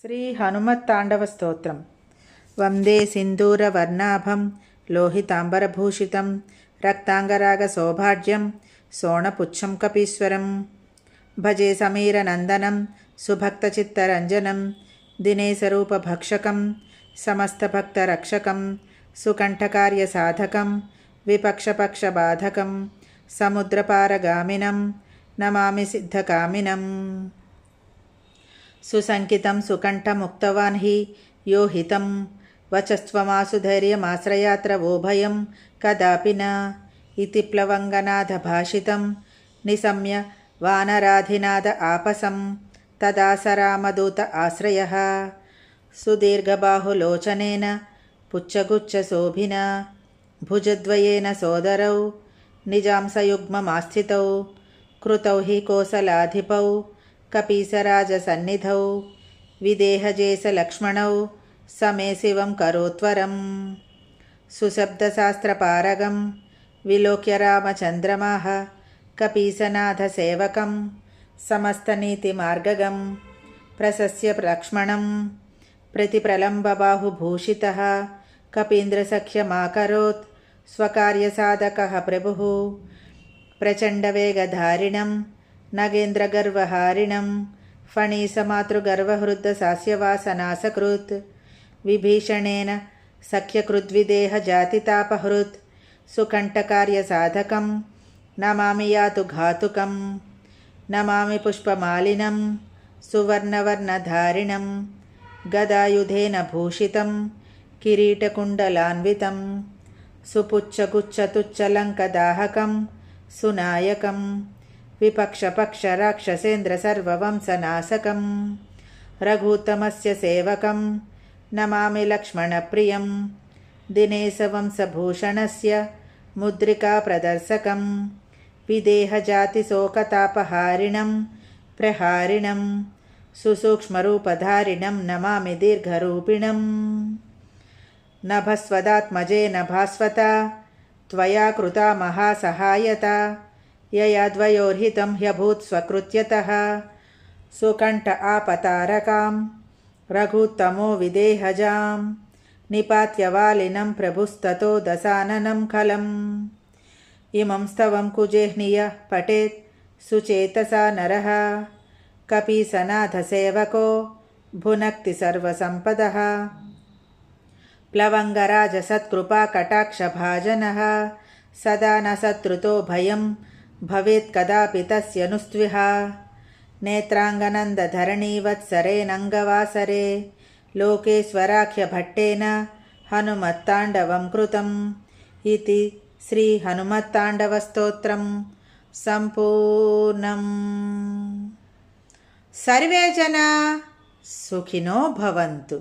శ్రీ హనుమత్తాండవ స్తోత్రం. వందే సింధూరవర్ణాభం లోహితాంబరభూషితం రక్తాంగరాగశోభాఢ్యం శోణపుచ్చం కపీశ్వరం. భజే సమీరనందనం సుభక్తచిత్తరంజనం దినేశరూపభక్షకం సమస్తభక్తరక్షకం సుకంఠకార్యసాధకం విపక్షపక్షబాధకం సముద్రపారగామినం నమామి సిద్ధకామినం. సుసంకితం సుకంఠముక్తవాన్ హి యో హితం వచస్త్వమాసు ధైర్యమాశ్రయాత్ర వోభయం కదాపి న ఇతి ప్లవంగనాథభాషితం నిశమ్య వానరాధినాద ఆపసం తదాసరామదూత ఆశ్రయః సుదీర్ఘబాహులోచనేన పుచ్చగుచ్చశోభిన భుజద్వయేన సోదరౌ నిజాంసయుగ్మమాస్థితౌ కృతౌ హి కోసలాధిపౌ కపీసరాజసన్నిధౌ విదేహజేసలక్ష్మణౌ సమే శివం కరోత్వరం. సుశబ్దశాస్త్రపారగం విలోక్య రామచంద్రమాః కపీసనాథసేవకం సమస్తనీతిమార్గగం ప్రశస్య లక్ష్మణం ప్రతిప్రలంబబాహుభూషితః కపీంద్రసఖ్యమాకరోత్ స్వకార్యసాధకః ప్రభుః ప్రచండవేగధారిణం నగేంద్రగర్వహారిణం ఫణీసమాతృగర్వహృద్దసాస్యవాసనాసకృత్ విభీషణేన సఖ్యకృద్విదేహజాతితాపహృత్ సుకంఠకార్యసాధకం నమామి యాతు ఘాతుకం. నమామి పుష్పమాలినం సువర్ణవర్ణధారిణం గదాయుధేన భూషితం కిరీటకుండలాన్వితం సుపుచ్చగుచ్చతుచ్చలంకదాహకం సునాయకం విపక్షపక్షరాక్షసేంద్ర సర్వవంశనాశకం రఘూత్తమస్య సేవకం నమామి లక్ష్మణప్రియం దినేశవంశభూషణస్య ముద్రికాప్రదర్శకం విదేహజాతిశోకతాపహారిణం ప్రహారిణం సుసూక్ష్మరూపధారిణం నమామి దీర్ఘరూపిణం. నభస్వదాత్మజేన భాస్వత త్వయా కృతా మహాసహాయత యయా ద్వయోర్హితం హ్యభూత్ స్వకృత్యతః సుకంఠ ఆపతారకాం రఘుత్తమో విదేహజాం నిపాత్య వాలినం ప్రభుస్తతో దశాననం ఖలం. ఇమం స్తవం కుజేహ్నియ పఠేత్ సుచేతసా నరః కపీసనాథసేవకో భునక్తి సర్వసంపదః ప్లవంగరాజసత్కృపాకటాక్షభాజనः సదా న శత్రుతో భయం భవేత్ కదాపి తస్యనుస్త్విహ నేత్రాంగనందధరణీవత్సరేణంగవాసరే లోకేశ్వరాఖ్యభట్టేన హనుమత్తాండవం కృతం. ఇతి శ్రీ హనుమత్తాండవ స్తోత్రం సంపూర్ణం. సర్వే జనా సుఖినో భవంతు.